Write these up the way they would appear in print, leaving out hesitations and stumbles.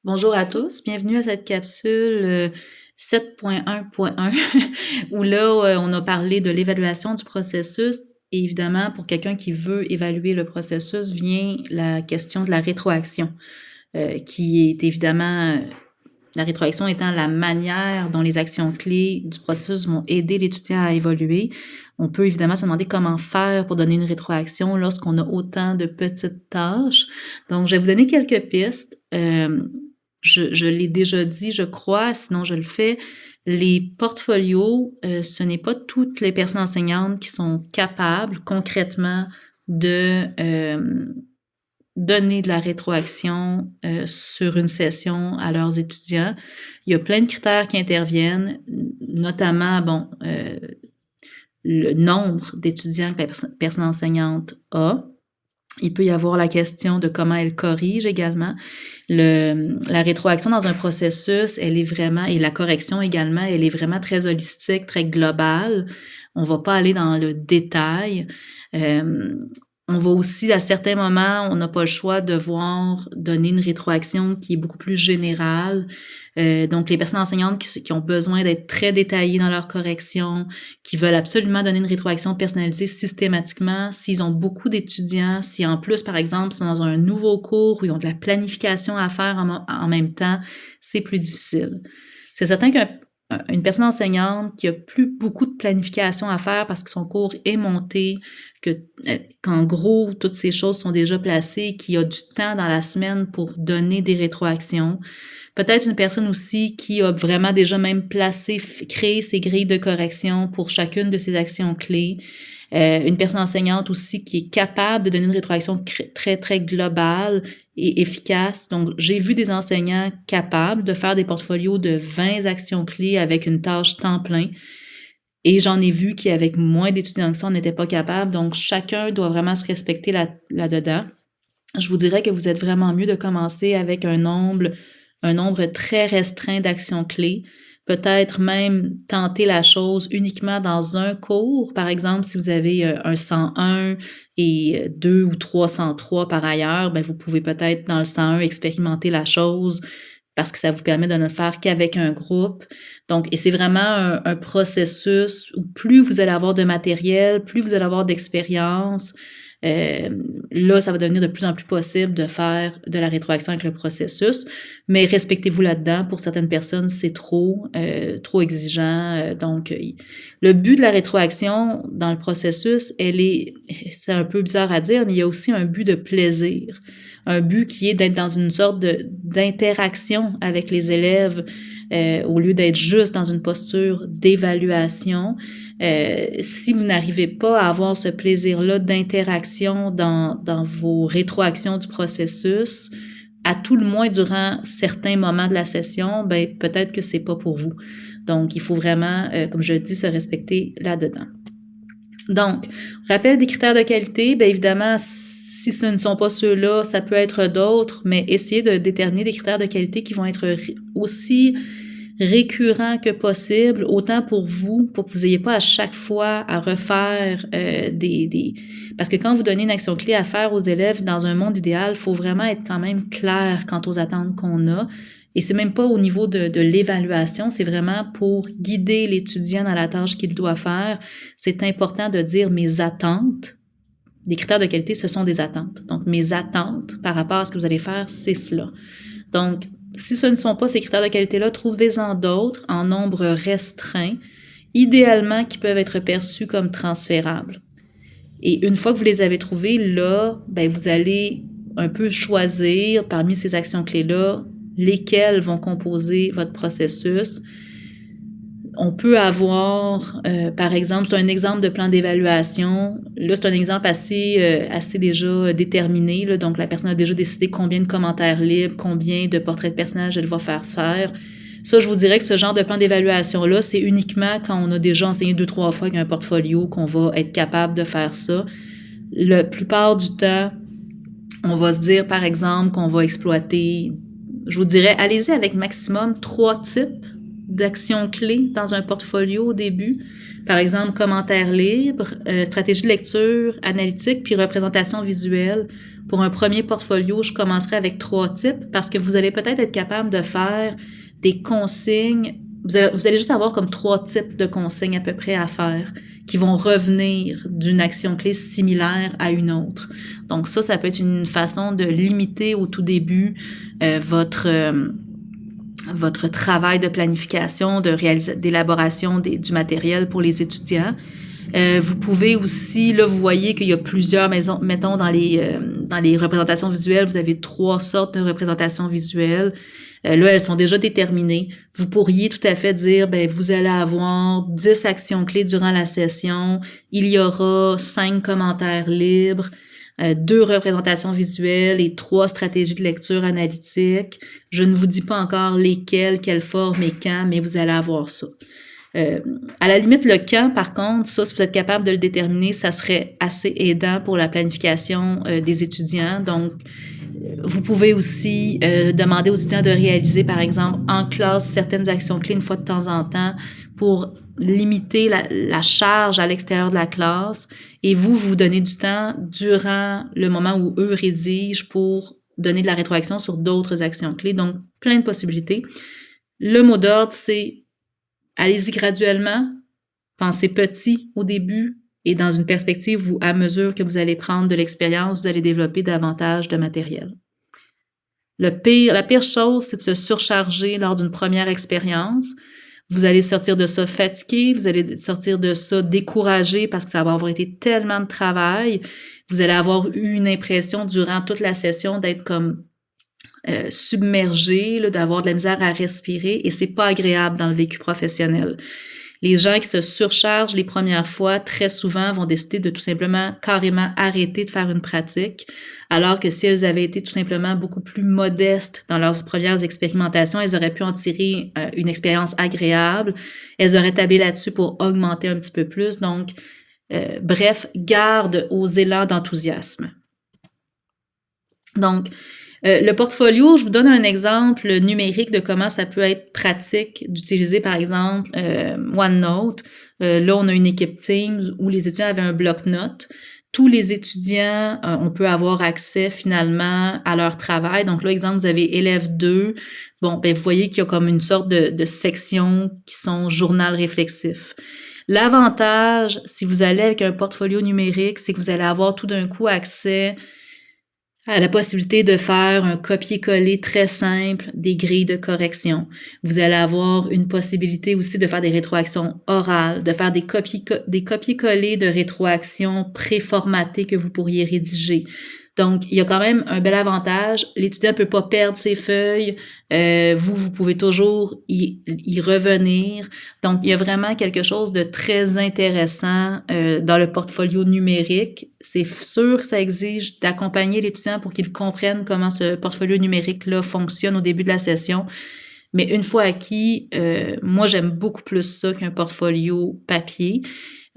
Bonjour à tous, bienvenue à cette capsule 7.1.1 où là, on a parlé de l'évaluation du processus et évidemment, pour quelqu'un qui veut évaluer le processus, vient la question de la rétroaction, qui est évidemment, la rétroaction étant la manière dont les actions clés du processus vont aider l'étudiant à évoluer. On peut évidemment se demander comment faire pour donner une rétroaction lorsqu'on a autant de petites tâches. Donc, je vais vous donner quelques pistes. Je l'ai déjà dit, je crois, sinon je le fais. Les portfolios, ce n'est pas toutes les personnes enseignantes qui sont capables concrètement de donner de la rétroaction sur une session à leurs étudiants. Il y a plein de critères qui interviennent, notamment, le nombre d'étudiants que la personne enseignante a. Il peut y avoir la question de comment elle corrige également. La rétroaction dans un processus, elle est vraiment, et la correction également, elle est vraiment très holistique, très globale. On va pas aller dans le détail. On va aussi, à certains moments, on n'a pas le choix de donner une rétroaction qui est beaucoup plus générale. Donc, les personnes enseignantes qui ont besoin d'être très détaillées dans leur correction, qui veulent absolument donner une rétroaction personnalisée systématiquement, s'ils ont beaucoup d'étudiants, si en plus, par exemple, ils sont dans un nouveau cours où ils ont de la planification à faire en même temps, c'est plus difficile. C'est certain qu'une personne enseignante qui a plus beaucoup de planification à faire parce que son cours est monté, qu'en gros, toutes ces choses sont déjà placées, qui a du temps dans la semaine pour donner des rétroactions. Peut-être une personne aussi qui a vraiment déjà même créé ses grilles de correction pour chacune de ses actions clés. Une personne enseignante aussi qui est capable de donner une rétroaction très, très globale et efficace. Donc, j'ai vu des enseignants capables de faire des portfolios de 20 actions clés avec une tâche temps plein. Et j'en ai vu qui, avec moins d'étudiants que ça, n'étaient pas capables. Donc, chacun doit vraiment se respecter là-dedans. Je vous dirais que vous êtes vraiment mieux de commencer avec un nombre très restreint d'actions clés. Peut-être même tenter la chose uniquement dans un cours. Par exemple, si vous avez un 101 et 2 ou 3 103 par ailleurs, ben vous pouvez peut-être dans le 101 expérimenter la chose parce que ça vous permet de ne le faire qu'avec un groupe. Donc, et c'est vraiment un processus où plus vous allez avoir de matériel, plus vous allez avoir d'expérience, là, ça va devenir de plus en plus possible de faire de la rétroaction avec le processus, mais respectez-vous là-dedans. Pour certaines personnes, c'est trop exigeant. Donc, le but de la rétroaction dans le processus, c'est un peu bizarre à dire, mais il y a aussi un but de plaisir, un but qui est d'être dans une sorte d'interaction avec les élèves, au lieu d'être juste dans une posture d'évaluation. Si vous n'arrivez pas à avoir ce plaisir-là d'interaction dans vos rétroactions du processus, à tout le moins durant certains moments de la session, ben peut-être que c'est pas pour vous. Donc, il faut vraiment, comme je le dis, se respecter là-dedans. Donc, rappel des critères de qualité, bien évidemment, si ce ne sont pas ceux-là, ça peut être d'autres, mais essayez de déterminer des critères de qualité qui vont être aussi récurrents que possible, autant pour vous, pour que vous n'ayez pas à chaque fois à refaire Parce que quand vous donnez une action clé à faire aux élèves dans un monde idéal, il faut vraiment être quand même clair quant aux attentes qu'on a. Et c'est même pas au niveau de l'évaluation, c'est vraiment pour guider l'étudiant dans la tâche qu'il doit faire. C'est important de dire mes attentes. Les critères de qualité, ce sont des attentes. Donc, mes attentes par rapport à ce que vous allez faire, c'est cela. Donc, si ce ne sont pas ces critères de qualité-là, trouvez-en d'autres en nombre restreint, idéalement qui peuvent être perçus comme transférables. Et une fois que vous les avez trouvés, là, ben, vous allez un peu choisir parmi ces actions clés-là lesquelles vont composer votre processus. On peut avoir, par exemple, c'est un exemple de plan d'évaluation. Là, c'est un exemple assez déjà déterminé. Là. Donc, la personne a déjà décidé combien de commentaires libres, combien de portraits de personnages elle va faire faire. Ça, je vous dirais que ce genre de plan d'évaluation-là, c'est uniquement quand on a déjà enseigné 2-3 fois avec un portfolio qu'on va être capable de faire ça. La plupart du temps, on va se dire, par exemple, qu'on va exploiter, je vous dirais, allez-y avec maximum 3 types d'actions clés dans un portfolio au début. Par exemple, commentaires libres, stratégie de lecture, analytique, puis représentation visuelle. pour un premier portfolio, je commencerai avec 3 types parce que vous allez peut-être être capable de faire des consignes. Vous allez juste avoir comme 3 types de consignes à peu près à faire qui vont revenir d'une action clé similaire à une autre. Donc ça peut être une façon de limiter au tout début votre travail de planification, d'élaboration du matériel pour les étudiants. Vous pouvez aussi, là, vous voyez qu'il y a plusieurs maisons, mettons dans les représentations visuelles, vous avez 3 sortes de représentations visuelles. Là, elles sont déjà déterminées. Vous pourriez tout à fait dire, vous allez avoir 10 actions clés durant la session. Il y aura 5 commentaires libres, 2 représentations visuelles et 3 stratégies de lecture analytique. Je ne vous dis pas encore lesquelles, quelle forme et quand, mais vous allez avoir ça. À la limite, le quand, par contre, ça, si vous êtes capable de le déterminer, ça serait assez aidant pour la planification des étudiants. Donc, vous pouvez aussi demander aux étudiants de réaliser, par exemple, en classe, certaines actions clés une fois de temps en temps pour limiter la charge à l'extérieur de la classe. Et vous donnez du temps durant le moment où eux rédigent pour donner de la rétroaction sur d'autres actions clés. Donc, plein de possibilités. Le mot d'ordre, c'est allez-y graduellement, pensez petit au début et dans une perspective où, à mesure que vous allez prendre de l'expérience, vous allez développer davantage de matériel. La pire chose, c'est de se surcharger lors d'une première expérience. Vous allez sortir de ça fatigué, vous allez sortir de ça découragé parce que ça va avoir été tellement de travail. Vous allez avoir eu une impression durant toute la session d'être comme submergé, là, d'avoir de la misère à respirer et c'est pas agréable dans le vécu professionnel. Les gens qui se surchargent les premières fois, très souvent, vont décider de tout simplement carrément arrêter de faire une pratique, alors que si elles avaient été tout simplement beaucoup plus modestes dans leurs premières expérimentations, elles auraient pu en tirer une expérience agréable, elles auraient tablé là-dessus pour augmenter un petit peu plus. Donc, bref, garde aux élans d'enthousiasme. Donc, le portfolio, je vous donne un exemple numérique de comment ça peut être pratique d'utiliser, par exemple, OneNote. Là, on a une équipe Teams où les étudiants avaient un bloc-notes. Tous les étudiants, on peut avoir accès finalement à leur travail. Donc là, exemple, vous avez élève 2. Bon, vous voyez qu'il y a comme une sorte de sections qui sont journal réflexif. L'avantage, si vous allez avec un portfolio numérique, c'est que vous allez avoir tout d'un coup accès à la possibilité de faire un copier-coller très simple des grilles de correction. Vous allez avoir une possibilité aussi de faire des rétroactions orales, de faire des copier-coller de rétroactions préformatées que vous pourriez rédiger. Donc, il y a quand même un bel avantage. L'étudiant ne peut pas perdre ses feuilles. Vous pouvez toujours y revenir. Donc, il y a vraiment quelque chose de très intéressant dans le portfolio numérique. C'est sûr que ça exige d'accompagner l'étudiant pour qu'il comprenne comment ce portfolio numérique-là fonctionne au début de la session. Mais une fois acquis, moi, j'aime beaucoup plus ça qu'un portfolio papier,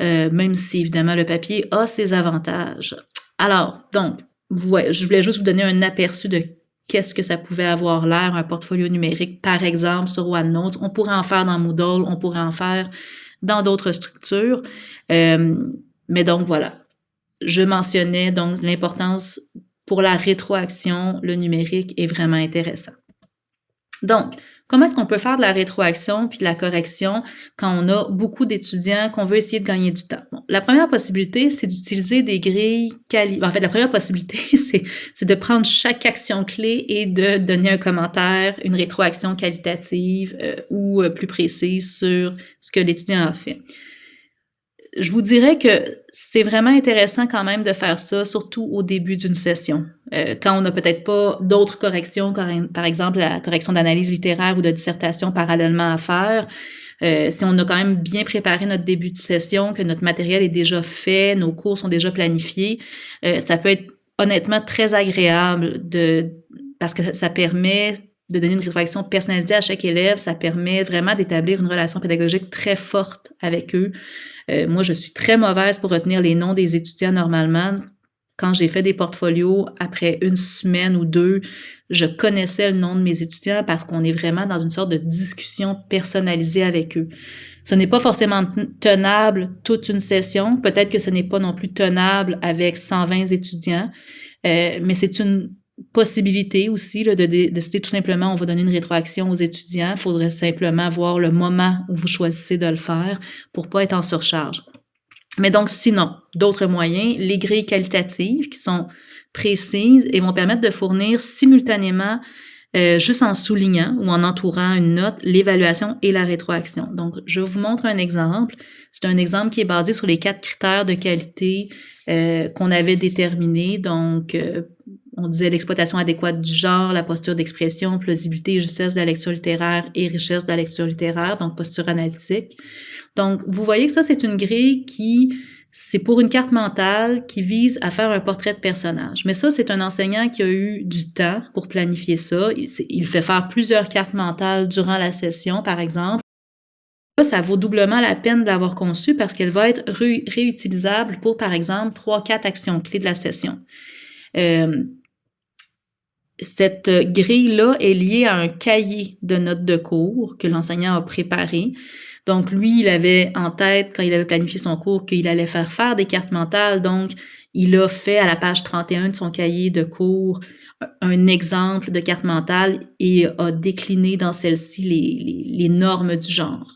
même si, évidemment, le papier a ses avantages. Alors, donc, je voulais juste vous donner un aperçu de qu'est-ce que ça pouvait avoir l'air, un portfolio numérique, par exemple, sur OneNote. On pourrait en faire dans Moodle, on pourrait en faire dans d'autres structures. Mais donc, voilà. Je mentionnais donc l'importance pour la rétroaction, le numérique est vraiment intéressant. Donc, comment est-ce qu'on peut faire de la rétroaction puis de la correction quand on a beaucoup d'étudiants qu'on veut essayer de gagner du temps? Bon, la première possibilité, c'est d'utiliser des grilles En fait, la première possibilité, c'est de prendre chaque action clé et de donner un commentaire, une rétroaction qualitative ou plus précise sur ce que l'étudiant a fait. Je vous dirais que c'est vraiment intéressant quand même de faire ça, surtout au début d'une session. Quand on n'a peut-être pas d'autres corrections, par exemple la correction d'analyse littéraire ou de dissertation parallèlement à faire, si on a quand même bien préparé notre début de session, que notre matériel est déjà fait, nos cours sont déjà planifiés, ça peut être honnêtement très agréable parce que ça permet de donner une rétroaction personnalisée à chaque élève, ça permet vraiment d'établir une relation pédagogique très forte avec eux. Moi, je suis très mauvaise pour retenir les noms des étudiants normalement. Quand j'ai fait des portfolios, après une semaine ou 2, je connaissais le nom de mes étudiants parce qu'on est vraiment dans une sorte de discussion personnalisée avec eux. Ce n'est pas forcément tenable toute une session. Peut-être que ce n'est pas non plus tenable avec 120 étudiants. Mais c'est une possibilité aussi là, de décider tout simplement, on va donner une rétroaction aux étudiants. Il faudrait simplement voir le moment où vous choisissez de le faire pour pas être en surcharge. Mais donc, sinon, d'autres moyens, les grilles qualitatives qui sont précises et vont permettre de fournir simultanément, juste en soulignant ou en entourant une note, l'évaluation et la rétroaction. Donc, je vous montre un exemple. C'est un exemple qui est basé sur les 4 critères de qualité qu'on avait déterminés. Donc, on disait l'exploitation adéquate du genre, la posture d'expression, plausibilité et justesse de la lecture littéraire et richesse de la lecture littéraire, donc posture analytique. Donc, vous voyez que ça, c'est une grille c'est pour une carte mentale qui vise à faire un portrait de personnage. Mais ça, c'est un enseignant qui a eu du temps pour planifier ça. Il fait faire plusieurs cartes mentales durant la session, par exemple. Ça vaut doublement la peine de l'avoir conçue parce qu'elle va être réutilisable pour, par exemple, 3-4 actions clés de la session. Cette grille-là est liée à un cahier de notes de cours que l'enseignant a préparé. Donc, lui, il avait en tête, quand il avait planifié son cours, qu'il allait faire des cartes mentales. Donc, il a fait à la page 31 de son cahier de cours un exemple de carte mentale et a décliné dans celle-ci les normes du genre.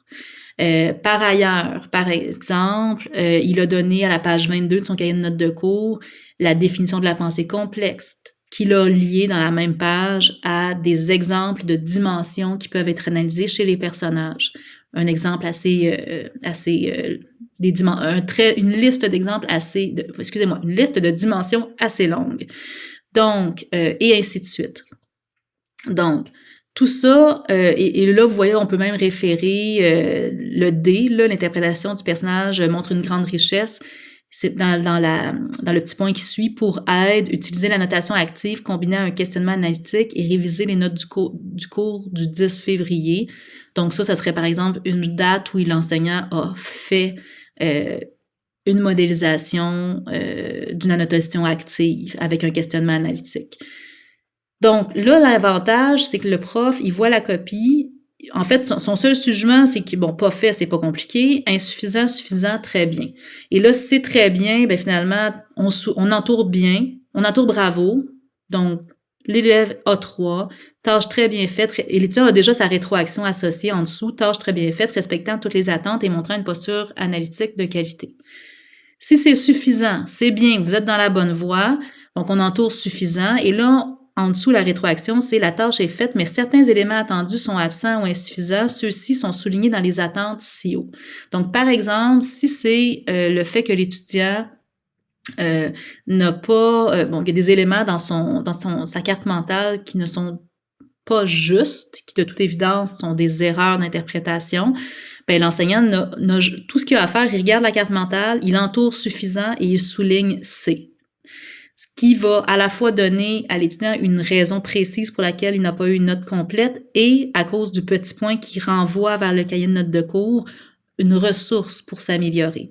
Par ailleurs, par exemple, il a donné à la page 22 de son cahier de notes de cours la définition de la pensée complexe, qu'il a lié dans la même page à des exemples de dimensions qui peuvent être analysées chez les personnages. Un exemple une liste d'exemples une liste de dimensions assez longue. Donc, et ainsi de suite. Donc, tout ça, et là, vous voyez, on peut même référer le D, là, l'interprétation du personnage montre une grande richesse. C'est dans le petit point qui suit, pour aide, utiliser la notation active combinée à un questionnement analytique et réviser les notes du cours du 10 février. Donc ça serait par exemple une date où l'enseignant a fait une modélisation d'une annotation active avec un questionnement analytique. Donc là, l'avantage, c'est que le prof, il voit la copie. En fait, son seul jugement, c'est que, bon, pas fait, c'est pas compliqué. Insuffisant, suffisant, très bien. Et là, si c'est très bien, ben finalement, on entoure bien, on entoure bravo. Donc, l'élève a 3, tâche très bien faite, et l'étudiant a déjà sa rétroaction associée en dessous, tâche très bien faite, respectant toutes les attentes et montrant une posture analytique de qualité. Si c'est suffisant, c'est bien, vous êtes dans la bonne voie, donc on entoure suffisant, et là, en dessous, la rétroaction, c'est la tâche est faite, mais certains éléments attendus sont absents ou insuffisants. Ceux-ci sont soulignés dans les attentes ci-haut. Donc, par exemple, si c'est le fait que l'étudiant n'a pas... il y a des éléments dans sa carte mentale qui ne sont pas justes, qui de toute évidence sont des erreurs d'interprétation, ben, l'enseignant tout ce qu'il a à faire, il regarde la carte mentale, il entoure suffisant et il souligne C. Ce qui va à la fois donner à l'étudiant une raison précise pour laquelle il n'a pas eu une note complète et, à cause du petit point qui renvoie vers le cahier de notes de cours, une ressource pour s'améliorer.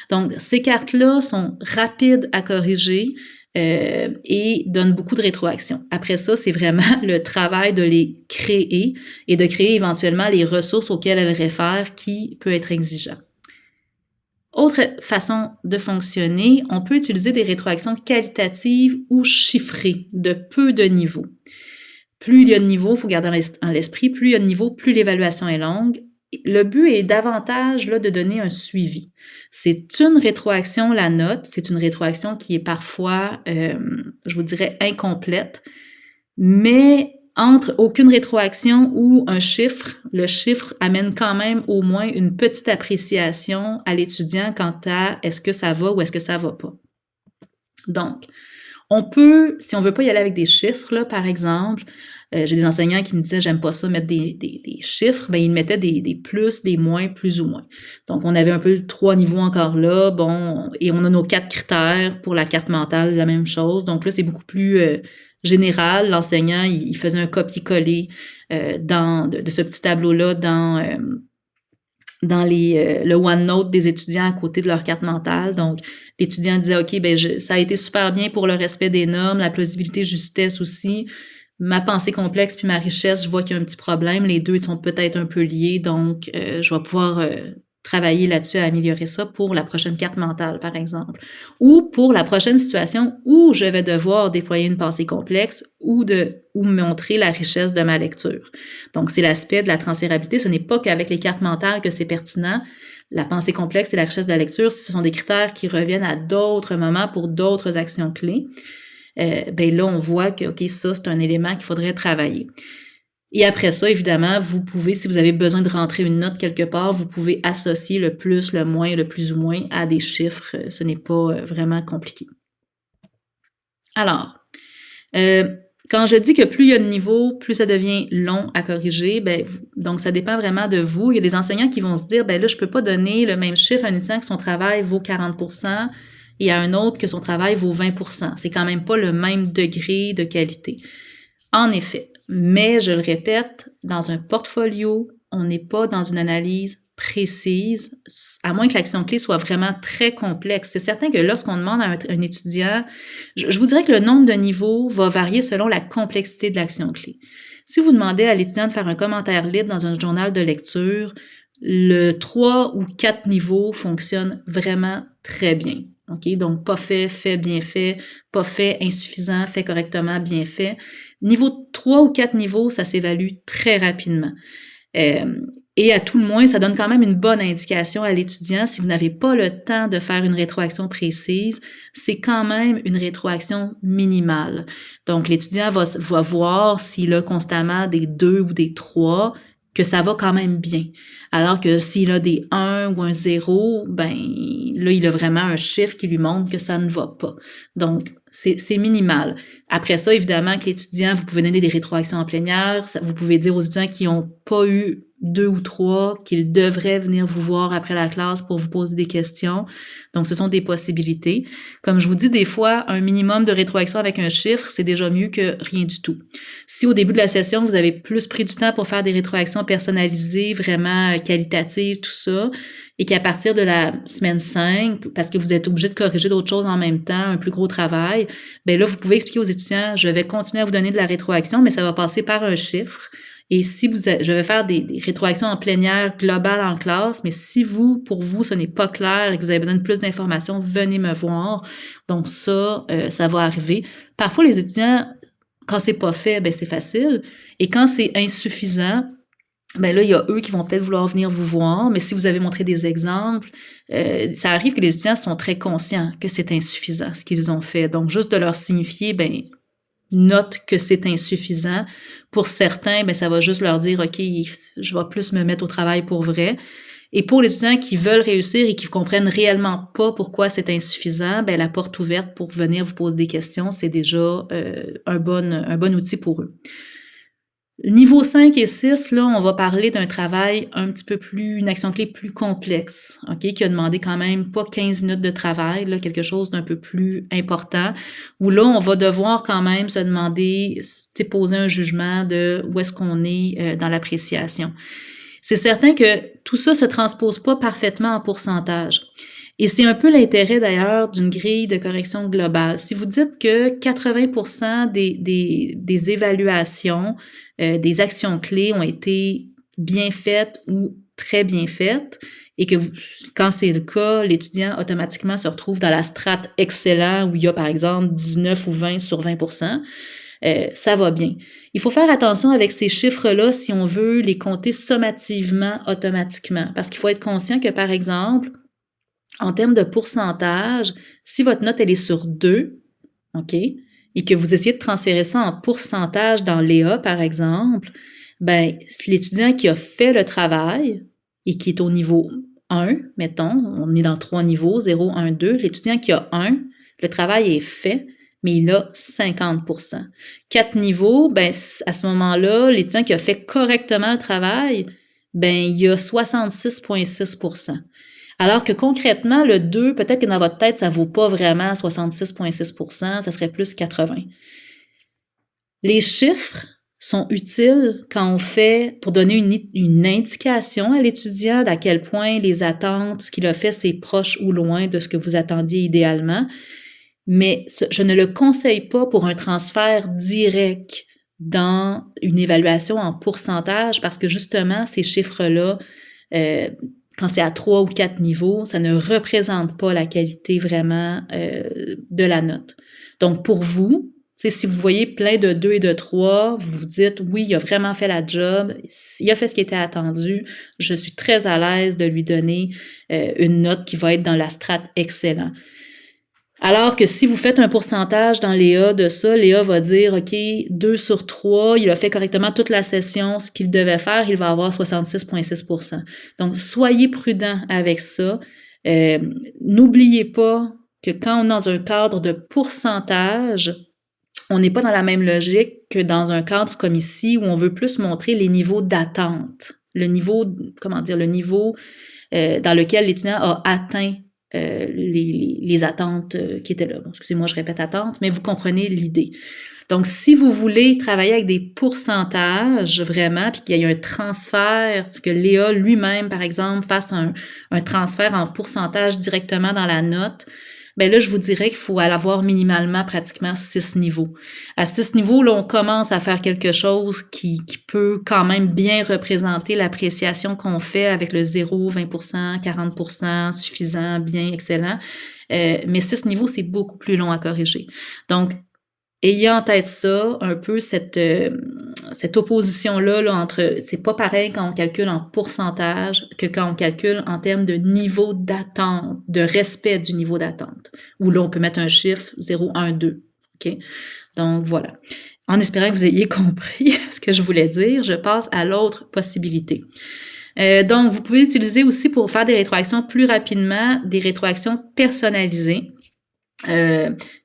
Donc, ces cartes-là sont rapides à corriger et donnent beaucoup de rétroaction. Après ça, c'est vraiment le travail de les créer et de créer éventuellement les ressources auxquelles elles réfèrent qui peut être exigeant. Autre façon de fonctionner, on peut utiliser des rétroactions qualitatives ou chiffrées de peu de niveaux. Plus il y a de niveaux, il faut garder en l'esprit, plus il y a de niveaux, plus l'évaluation est longue. Le but est davantage là, de donner un suivi. C'est une rétroaction, la note, c'est une rétroaction qui est parfois, je vous dirais, incomplète, mais entre aucune rétroaction ou un chiffre, le chiffre amène quand même au moins une petite appréciation à l'étudiant quant à est-ce que ça va ou est-ce que ça va pas. Donc, on peut, si on veut pas y aller avec des chiffres, là, par exemple, j'ai des enseignants qui me disaient j'aime pas ça mettre des chiffres, ben ils mettaient des plus, des moins, plus ou moins. Donc, on avait un peu 3 niveaux encore là, bon, et on a nos 4 critères pour la carte mentale, la même chose. Donc là, c'est beaucoup plus général. L'enseignant, il faisait un copier-coller de ce petit tableau-là dans le OneNote des étudiants à côté de leur carte mentale. Donc, l'étudiant disait, OK, ça a été super bien pour le respect des normes, la plausibilité, justesse aussi. Ma pensée complexe puis ma richesse, je vois qu'il y a un petit problème. Les deux sont peut-être un peu liés, donc je vais pouvoir travailler là-dessus à améliorer ça pour la prochaine carte mentale, par exemple, ou pour la prochaine situation où je vais devoir déployer une pensée complexe ou montrer la richesse de ma lecture. Donc, c'est l'aspect de la transférabilité. Ce n'est pas qu'avec les cartes mentales que c'est pertinent. La pensée complexe et la richesse de la lecture, ce sont des critères qui reviennent à d'autres moments pour d'autres actions clés. Ben là, on voit que, OK, ça, c'est un élément qu'il faudrait travailler. Et après ça, évidemment, vous pouvez, si vous avez besoin de rentrer une note quelque part, vous pouvez associer le plus, le moins, le plus ou moins à des chiffres. Ce n'est pas vraiment compliqué. Alors, quand je dis que plus il y a de niveaux, plus ça devient long à corriger, ben, donc ça dépend vraiment de vous. Il y a des enseignants qui vont se dire, ben là, je peux pas donner le même chiffre à un étudiant que son travail vaut 40% et à un autre que son travail vaut 20%. C'est quand même pas le même degré de qualité. En effet, mais je le répète, dans un portfolio, on n'est pas dans une analyse précise, à moins que l'action clé soit vraiment très complexe. C'est certain que lorsqu'on demande à un étudiant, je vous dirais que le nombre de niveaux va varier selon la complexité de l'action clé. Si vous demandez à l'étudiant de faire un commentaire libre dans un journal de lecture, le 3 ou 4 niveaux fonctionnent vraiment très bien. OK? Donc, pas fait, fait, bien fait, pas fait, insuffisant, fait correctement, bien fait. Niveau 3 ou 4 niveaux, ça s'évalue très rapidement. Et à tout le moins, ça donne quand même une bonne indication à l'étudiant. Si vous n'avez pas le temps de faire une rétroaction précise, c'est quand même une rétroaction minimale. Donc, l'étudiant va voir s'il a constamment des 2 ou des 3, que ça va quand même bien. Alors que s'il a des 1 ou un 0, ben là, il a vraiment un chiffre qui lui montre que ça ne va pas. Donc, c'est minimal. Après ça, évidemment, que l'étudiant, vous pouvez donner des rétroactions en plénière. Vous pouvez dire aux étudiants qui n'ont pas eu 2 ou 3 qu'ils devraient venir vous voir après la classe pour vous poser des questions. Donc, ce sont des possibilités. Comme je vous dis, des fois, un minimum de rétroaction avec un chiffre, c'est déjà mieux que rien du tout. Si au début de la session, vous avez plus pris du temps pour faire des rétroactions personnalisées, vraiment qualitatives, tout ça, et qu'à partir de la semaine 5, parce que vous êtes obligé de corriger d'autres choses en même temps, un plus gros travail, ben là, vous pouvez expliquer aux étudiants, je vais continuer à vous donner de la rétroaction, mais ça va passer par un chiffre. Et si je vais faire des rétroactions en plénière globale en classe, mais si pour vous, ce n'est pas clair et que vous avez besoin de plus d'informations, venez me voir. Donc ça va arriver. Parfois, les étudiants, quand c'est pas fait, ben c'est facile. Et quand c'est insuffisant, ben là, il y a eux qui vont peut-être vouloir venir vous voir, mais si vous avez montré des exemples, ça arrive que les étudiants sont très conscients que c'est insuffisant, ce qu'ils ont fait. Donc, juste de leur signifier, ben note que c'est insuffisant. Pour certains, ben ça va juste leur dire, OK, je vais plus me mettre au travail pour vrai. Et pour les étudiants qui veulent réussir et qui comprennent réellement pas pourquoi c'est insuffisant, ben la porte ouverte pour venir vous poser des questions, c'est déjà un bon outil pour eux. Niveau 5 et 6, là, on va parler d'un travail un petit peu plus, une action clé plus complexe, OK, qui a demandé quand même pas 15 minutes de travail, là, quelque chose d'un peu plus important, où là, on va devoir quand même se demander, poser un jugement de où est-ce qu'on est dans l'appréciation. C'est certain que tout ça se transpose pas parfaitement en pourcentage. Et c'est un peu l'intérêt d'ailleurs d'une grille de correction globale. Si vous dites que 80% des évaluations, des actions clés ont été bien faites ou très bien faites, et que quand c'est le cas, l'étudiant automatiquement se retrouve dans la strate excellent où il y a par exemple 19 ou 20 sur 20%, ça va bien. Il faut faire attention avec ces chiffres-là si on veut les compter sommativement automatiquement, parce qu'il faut être conscient que par exemple, en termes de pourcentage, si votre note elle est sur 2, OK, et que vous essayez de transférer ça en pourcentage dans l'EA, par exemple, ben l'étudiant qui a fait le travail et qui est au niveau 1, mettons, on est dans 3 niveaux, 0, 1, 2, l'étudiant qui a 1, le travail est fait, mais il a 50%. 4 niveaux, ben à ce moment-là, l'étudiant qui a fait correctement le travail, ben il a 66,6%. Alors que concrètement, le 2, peut-être que dans votre tête, ça ne vaut pas vraiment 66,6%, ça serait plus 80%. Les chiffres sont utiles quand on fait, pour donner une indication à l'étudiant d'à quel point les attentes, ce qu'il a fait, c'est proche ou loin de ce que vous attendiez idéalement. Mais je ne le conseille pas pour un transfert direct dans une évaluation en pourcentage parce que justement, ces chiffres-là, quand c'est à 3 ou 4 niveaux, ça ne représente pas la qualité vraiment de la note. Donc, pour vous, si vous voyez plein de 2 et de 3, vous vous dites, oui, il a vraiment fait la job, il a fait ce qui était attendu, je suis très à l'aise de lui donner une note qui va être dans la strate excellent. Alors que si vous faites un pourcentage dans Léa de ça, Léa va dire, OK, 2 sur 3, il a fait correctement toute la session, ce qu'il devait faire, il va avoir 66,6%. Donc, soyez prudent avec ça. N'oubliez pas que quand on est dans un cadre de pourcentage, on n'est pas dans la même logique que dans un cadre comme ici où on veut plus montrer les niveaux d'attente. Le niveau dans lequel l'étudiant a atteint les attentes qui étaient là. Bon, excusez-moi, je répète attentes, mais vous comprenez l'idée. Donc, si vous voulez travailler avec des pourcentages vraiment, puis qu'il y ait un transfert, que Léa lui-même, par exemple, fasse un transfert en pourcentage directement dans la note, ben là, je vous dirais qu'il faut avoir minimalement pratiquement 6 niveaux. À 6 niveaux, là, on commence à faire quelque chose qui peut quand même bien représenter l'appréciation qu'on fait avec le 0, 20%, 40%, suffisant, bien, excellent. Mais 6 niveaux, c'est beaucoup plus long à corriger. Donc, ayez en tête ça, un peu cette opposition-là là, entre... C'est pas pareil quand on calcule en pourcentage que quand on calcule en termes de niveau d'attente, de respect du niveau d'attente, où là, on peut mettre un chiffre 0, 1, 2. OK? Donc, voilà. En espérant que vous ayez compris ce que je voulais dire, je passe à l'autre possibilité. Donc, vous pouvez utiliser aussi pour faire des rétroactions plus rapidement, des rétroactions personnalisées.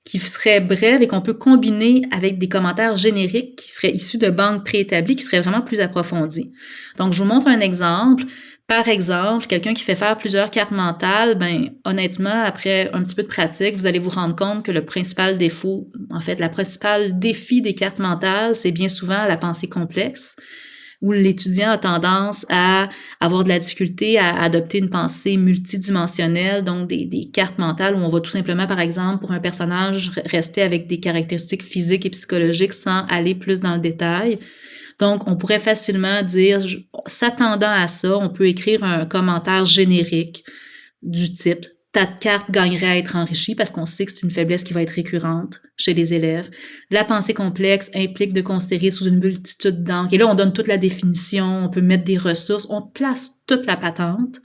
Qui seraient brèves et qu'on peut combiner avec des commentaires génériques qui seraient issus de banques préétablies, qui seraient vraiment plus approfondis. Donc, je vous montre un exemple. Par exemple, quelqu'un qui fait faire plusieurs cartes mentales, ben honnêtement, après un petit peu de pratique, vous allez vous rendre compte que le principal défaut, en fait, la principale défi des cartes mentales, c'est bien souvent la pensée complexe, où l'étudiant a tendance à avoir de la difficulté à adopter une pensée multidimensionnelle, donc des cartes mentales où on va tout simplement, par exemple, pour un personnage, rester avec des caractéristiques physiques et psychologiques sans aller plus dans le détail. Donc, on pourrait facilement dire, s'attendant à ça, on peut écrire un commentaire générique du type ta carte gagnerait à être enrichie parce qu'on sait que c'est une faiblesse qui va être récurrente chez les élèves. La pensée complexe implique de considérer sous une multitude d'angles. Et là, on donne toute la définition, on peut mettre des ressources, on place toute la patente.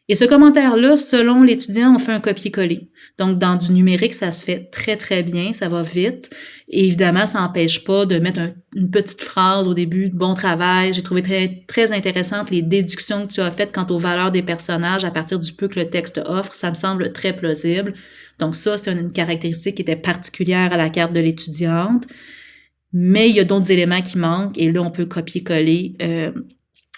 Et ce commentaire-là, selon l'étudiant, on fait un copier-coller. Donc, dans du numérique, ça se fait très, très bien, ça va vite. Et évidemment, ça n'empêche pas de mettre une petite phrase au début, bon travail. J'ai trouvé très, très intéressantes les déductions que tu as faites quant aux valeurs des personnages à partir du peu que le texte offre. Ça me semble très plausible. Donc ça, c'est une caractéristique qui était particulière à la carte de l'étudiante. Mais il y a d'autres éléments qui manquent et là, on peut copier-coller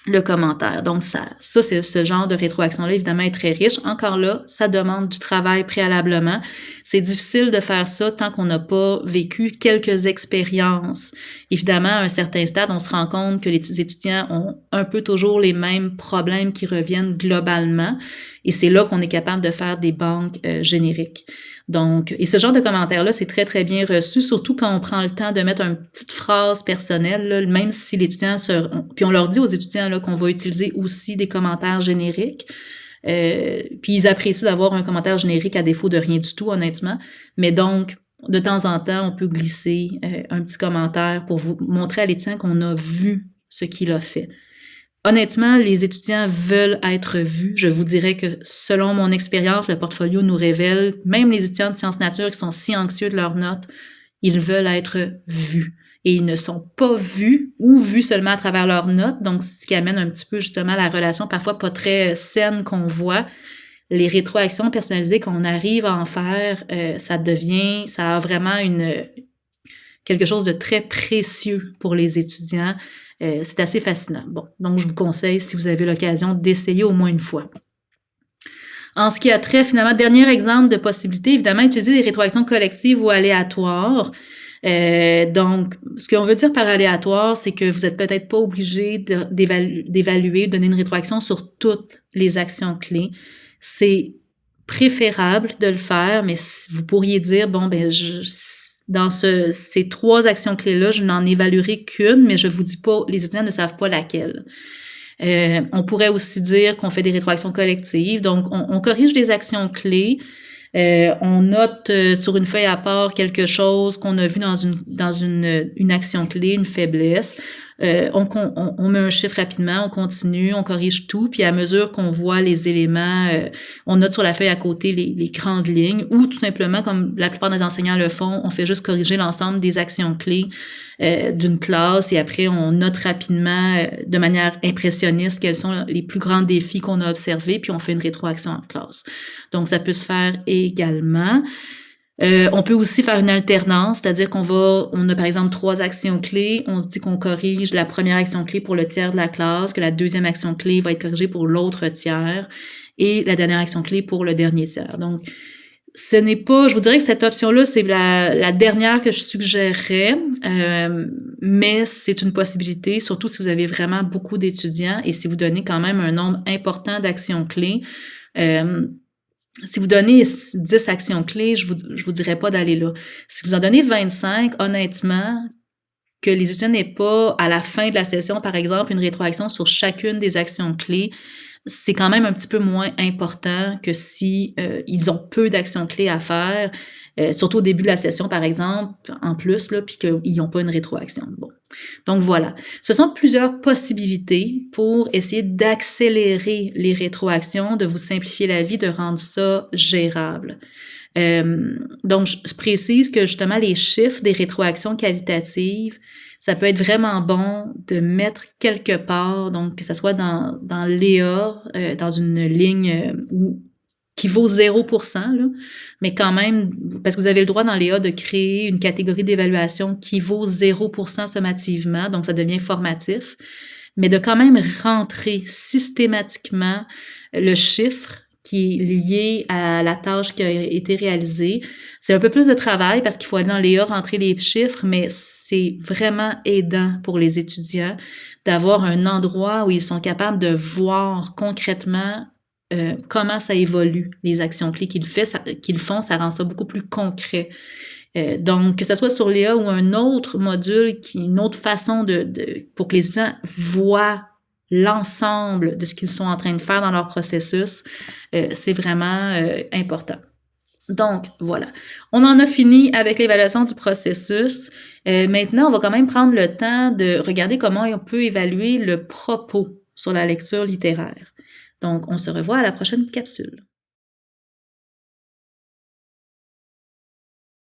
le commentaire. Donc, ça c'est ce genre de rétroaction-là, évidemment, est très riche. Encore là, ça demande du travail préalablement. C'est difficile de faire ça tant qu'on n'a pas vécu quelques expériences. Évidemment, à un certain stade, on se rend compte que les étudiants ont un peu toujours les mêmes problèmes qui reviennent globalement. Et c'est là qu'on est capable de faire des banques génériques. Donc, et ce genre de commentaire-là, c'est très, très bien reçu, surtout quand on prend le temps de mettre une petite phrase personnelle, là, même si l'étudiant puis on leur dit aux étudiants là, qu'on va utiliser aussi des commentaires génériques. Puis ils apprécient d'avoir un commentaire générique à défaut de rien du tout, honnêtement. Mais donc, de temps en temps, on peut glisser un petit commentaire pour vous montrer à l'étudiant qu'on a vu ce qu'il a fait. Honnêtement, les étudiants veulent être vus. Je vous dirais que selon mon expérience, le portfolio nous révèle, même les étudiants de sciences nature qui sont si anxieux de leurs notes, ils veulent être vus. Et ils ne sont pas vus ou vus seulement à travers leurs notes, donc ce qui amène un petit peu justement la relation parfois pas très saine qu'on voit. Les rétroactions personnalisées qu'on arrive à en faire, ça a vraiment quelque chose de très précieux pour les étudiants. C'est assez fascinant. Bon, donc je vous conseille, si vous avez l'occasion, d'essayer au moins une fois. En ce qui a trait, finalement, dernier exemple de possibilité, évidemment, utiliser des rétroactions collectives ou aléatoires. Donc, ce qu'on veut dire par aléatoire, c'est que vous n'êtes peut-être pas obligé d'évaluer, de donner une rétroaction sur toutes les actions clés. C'est préférable de le faire, mais vous pourriez dire, bon, ben, dans ces 3 actions clés-là, je n'en évaluerai qu'une, mais je vous dis pas, les étudiants ne savent pas laquelle. On pourrait aussi dire qu'on fait des rétroactions collectives. Donc, on corrige les actions clés. On note sur une feuille à part quelque chose qu'on a vu dans une action clé, une faiblesse. On met un chiffre rapidement, on continue, on corrige tout, puis à mesure qu'on voit les éléments, on note sur la feuille à côté les grandes lignes, ou tout simplement, comme la plupart des enseignants le font, on fait juste corriger l'ensemble des actions clés d'une classe, et après on note rapidement de manière impressionniste quels sont les plus grands défis qu'on a observés, puis on fait une rétroaction en classe. Donc ça peut se faire également. On peut aussi faire une alternance, c'est-à-dire on a par exemple 3 actions clés, on se dit qu'on corrige la première action clé pour le tiers de la classe, que la deuxième action clé va être corrigée pour l'autre tiers, et la dernière action clé pour le dernier tiers. Donc, je vous dirais que cette option-là, c'est la dernière que je suggérerais, mais c'est une possibilité, surtout si vous avez vraiment beaucoup d'étudiants et si vous donnez quand même un nombre important d'actions clés. Si vous donnez 10 actions clés, je vous dirais pas d'aller là. Si vous en donnez 25, honnêtement, que les étudiants n'aient pas, à la fin de la session, par exemple, une rétroaction sur chacune des actions clés, c'est quand même un petit peu moins important que si ils ont peu d'actions clés à faire, surtout au début de la session, par exemple, en plus, là, puis qu'ils n'ont pas une rétroaction. Bon. Donc voilà. Ce sont plusieurs possibilités pour essayer d'accélérer les rétroactions, de vous simplifier la vie, de rendre ça gérable. Donc, je précise que justement, les chiffres des rétroactions qualitatives, ça peut être vraiment bon de mettre quelque part, donc que ça soit dans l'EA, dans une ligne qui vaut 0%, là, mais quand même, parce que vous avez le droit dans l'EA de créer une catégorie d'évaluation qui vaut 0% sommativement, donc ça devient formatif, mais de quand même rentrer systématiquement le chiffre qui est lié à la tâche qui a été réalisée. C'est un peu plus de travail parce qu'il faut aller dans l'EA, rentrer les chiffres, mais c'est vraiment aidant pour les étudiants d'avoir un endroit où ils sont capables de voir concrètement comment ça évolue, les actions clés qu'ils font, ça rend ça beaucoup plus concret. Donc, que ce soit sur l'EA ou un autre module, une autre façon pour que les étudiants voient l'ensemble de ce qu'ils sont en train de faire dans leur processus, c'est vraiment important. Donc, voilà. On en a fini avec l'évaluation du processus. Maintenant, on va quand même prendre le temps de regarder comment on peut évaluer le propos sur la lecture littéraire. Donc, on se revoit à la prochaine capsule.